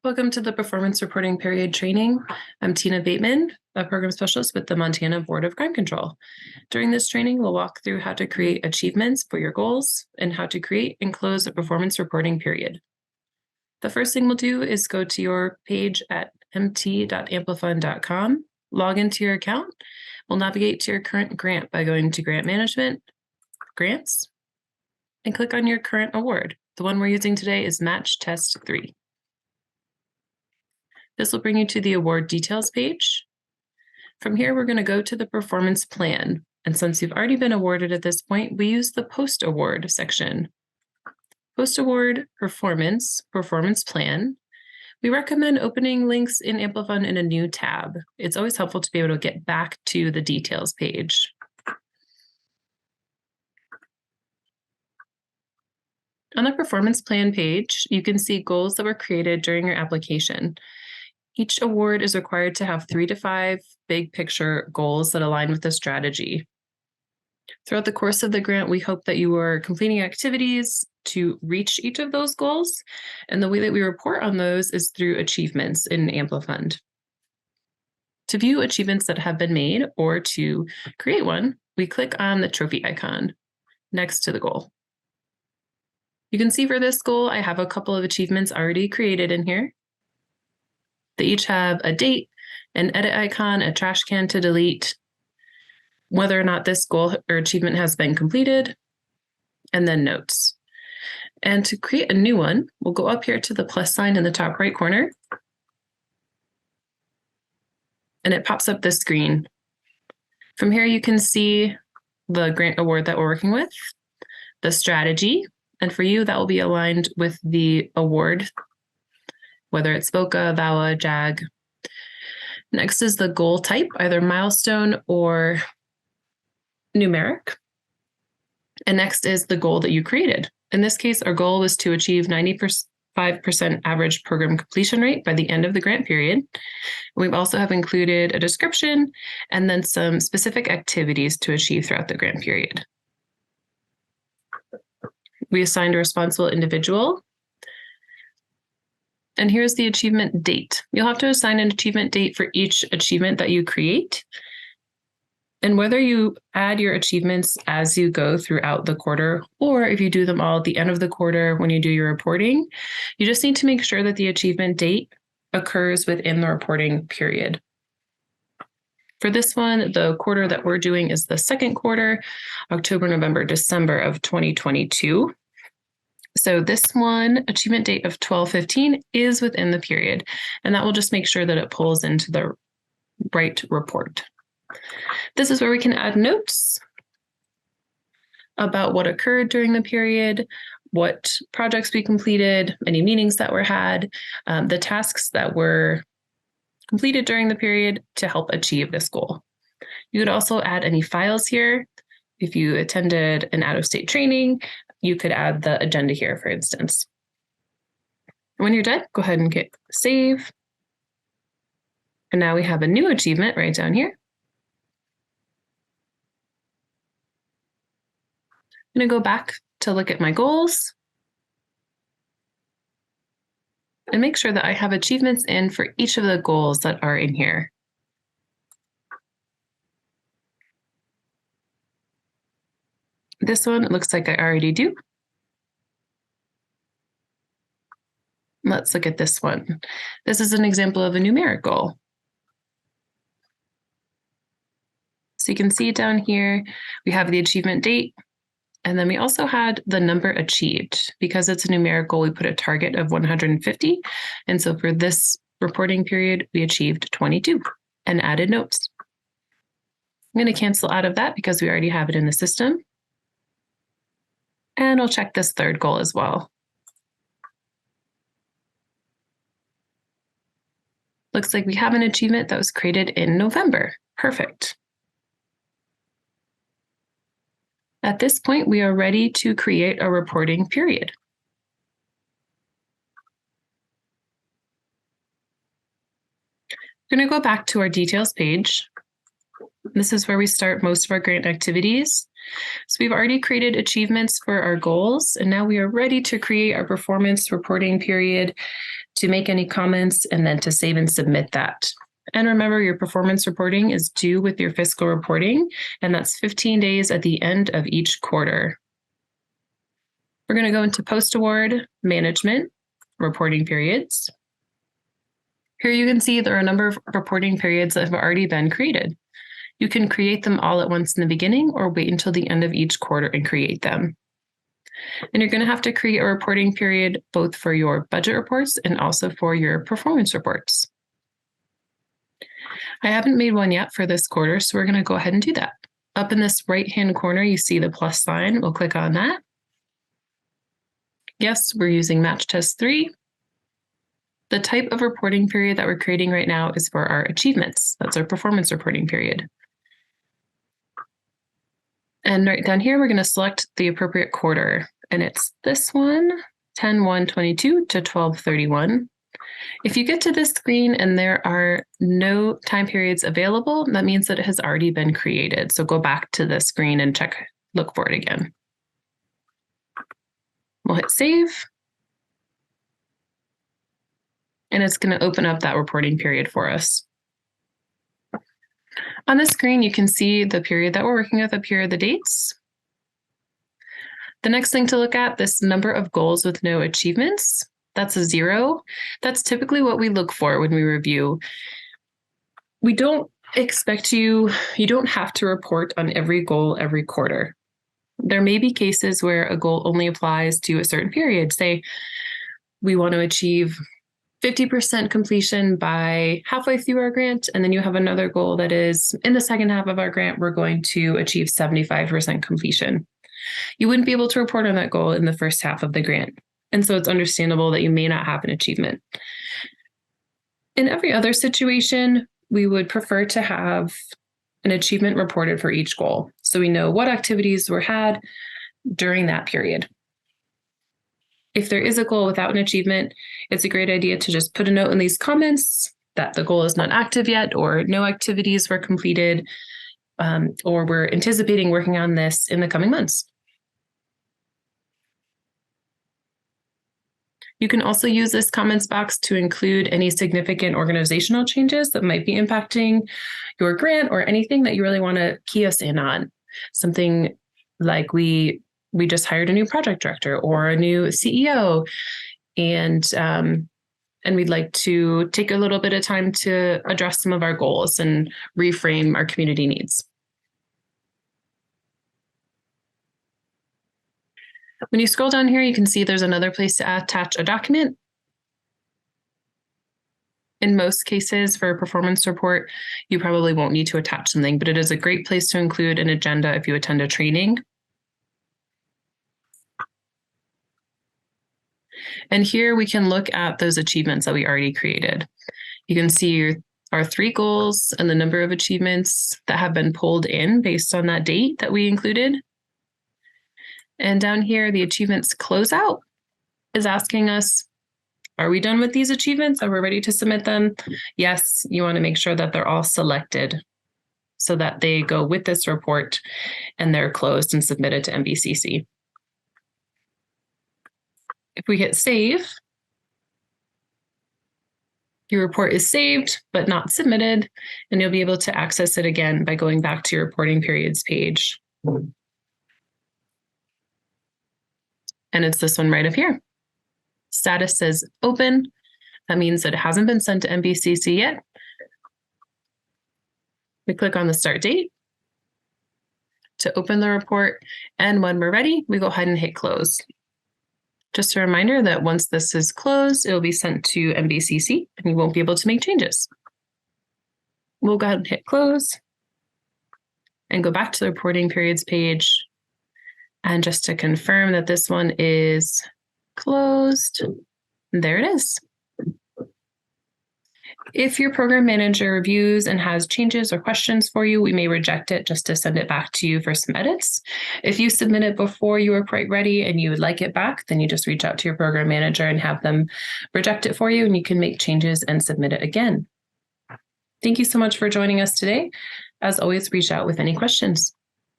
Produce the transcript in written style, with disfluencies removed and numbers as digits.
Welcome to the Performance Reporting Period training. I'm Tina Bateman, a program specialist with the Montana Board of Crime Control. During this training, we'll walk through how to create achievements for your goals and how to create and close a performance reporting period. The first thing we'll do is go to your page at mt.amplifund.com, log into your account. We'll navigate to your current grant by going to Grant Management, Grants, and click on your current award. The one we're using today is Match Test 3. This will bring you to the award details page. From here, we're going to go to the performance plan. And since you've already been awarded at this point, we use the post-award section. Post-award performance plan. We recommend opening links in AmpliFund in a new tab. It's always helpful to be able to get back to the details page. On the performance plan page, you can see goals that were created during your application. Each award is required to have 3 to 5 big picture goals that align with the strategy. Throughout the course of the grant, we hope that you are completing activities to reach each of those goals. And the way that we report on those is through achievements in AmpliFund. To view achievements that have been made or to create one, we click on the trophy icon next to the goal. You can see for this goal, I have a couple of achievements already created in here. They each have a date, an edit icon, a trash can to delete, whether or not this goal or achievement has been completed, and then notes. And to create a new one, we'll go up here to the plus sign in the top right corner, and it pops up this screen. From here, you can see the grant award that we're working with, the strategy, and for you, that will be aligned with the award, whether it's VOCA, VAWA, JAG. Next is the goal type, either milestone or numeric. And next is the goal that you created. In this case, our goal was to achieve 95% average program completion rate by the end of the grant period. We've also have included a description and then some specific activities to achieve throughout the grant period. We assigned a responsible individual. And here's the achievement date. You'll have to assign an achievement date for each achievement that you create. And whether you add your achievements as you go throughout the quarter, or if you do them all at the end of the quarter when you do your reporting, you just need to make sure that the achievement date occurs within the reporting period. For this one, the quarter that we're doing is the second quarter, October, November, December of 2022. So this one, achievement date of 12/15 is within the period, and that will just make sure that it pulls into the right report. This is where we can add notes about what occurred during the period, what projects we completed, any meetings that were had, the tasks that were completed during the period to help achieve this goal. You could also add any files here. If you attended an out-of-state training, you could add the agenda here, for instance. When you're done, go ahead and hit save. And now we have a new achievement right down here. I'm going to go back to look at my goals and make sure that I have achievements in for each of the goals that are in here. This one, it looks like I already do. Let's look at this one. This is an example of a numeric goal. So you can see down here, we have the achievement date, and then we also had the number achieved. Because it's a numeric goal, we put a target of 150. And so for this reporting period, we achieved 22 and added notes. I'm going to cancel out of that because we already have it in the system. And I'll check this third goal as well. Looks like we have an achievement that was created in November. Perfect. At this point, we are ready to create a reporting period. We're going to go back to our details page. This is where we start most of our grant activities. So we've already created achievements for our goals, and now we are ready to create our performance reporting period to make any comments, and then to save and submit that. And remember, your performance reporting is due with your fiscal reporting, and that's 15 days at the end of each quarter. We're going to go into post-award management reporting periods. Here you can see there are a number of reporting periods that have already been created. You can create them all at once in the beginning or wait until the end of each quarter and create them. And you're going to have to create a reporting period both for your budget reports and also for your performance reports. I haven't made one yet for this quarter, so we're going to go ahead and do that. Up in this right-hand corner, you see the plus sign. We'll click on that. Yes, we're using Match Test 3. The type of reporting period that we're creating right now is for our achievements. That's our performance reporting period. And right down here, we're going to select the appropriate quarter. And it's this one, 10/1/22 to 12/31. If you get to this screen and there are no time periods available, that means that it has already been created. So go back to the screen and look for it again. We'll hit save. And it's going to open up that reporting period for us. On the screen, you can see the period that we're working with up here, the dates. The next thing to look at, this number of goals with no achievements. That's a 0. That's typically what we look for when we review. We don't expect you don't have to report on every goal every quarter. There may be cases where a goal only applies to a certain period. Say we want to achieve 50% completion by halfway through our grant, and then you have another goal that is in the second half of our grant, we're going to achieve 75% completion. You wouldn't be able to report on that goal in the first half of the grant. And so it's understandable that you may not have an achievement. In every other situation, we would prefer to have an achievement reported for each goal, so we know what activities were had during that period. If there is a goal without an achievement, it's a great idea to just put a note in these comments that the goal is not active yet, or no activities were completed, or we're anticipating working on this in the coming months. You can also use this comments box to include any significant organizational changes that might be impacting your grant, or anything that you really want to key us in on. Something like we just hired a new project director or a new CEO, and we'd like to take a little bit of time to address some of our goals and reframe our community needs. When you scroll down here, you can see there's another place to attach a document. In most cases, for a performance report, you probably won't need to attach something, but it is a great place to include an agenda if you attend a training. And here we can look at those achievements that we already created. You can see our 3 goals and the number of achievements that have been pulled in based on that date that we included. And down here, the achievements closeout is asking us, are we done with these achievements? Are we ready to submit them? Yes, you want to make sure that they're all selected so that they go with this report and they're closed and submitted to MBCC. If we hit save, your report is saved but not submitted, and you'll be able to access it again by going back to your reporting periods page. And it's this one right up here. Status says open. That means that it hasn't been sent to MBCC yet. We click on the start date to open the report, and when we're ready, we go ahead and hit close. Just a reminder that once this is closed, it will be sent to MBCC and you won't be able to make changes. We'll go ahead and hit close and go back to the reporting periods page. And just to confirm that this one is closed, there it is. If your program manager reviews and has changes or questions for you, we may reject it just to send it back to you for some edits. If you submit it before you are quite ready and you would like it back, then you just reach out to your program manager and have them reject it for you, and you can make changes and submit it again. Thank you so much for joining us today. As always, reach out with any questions.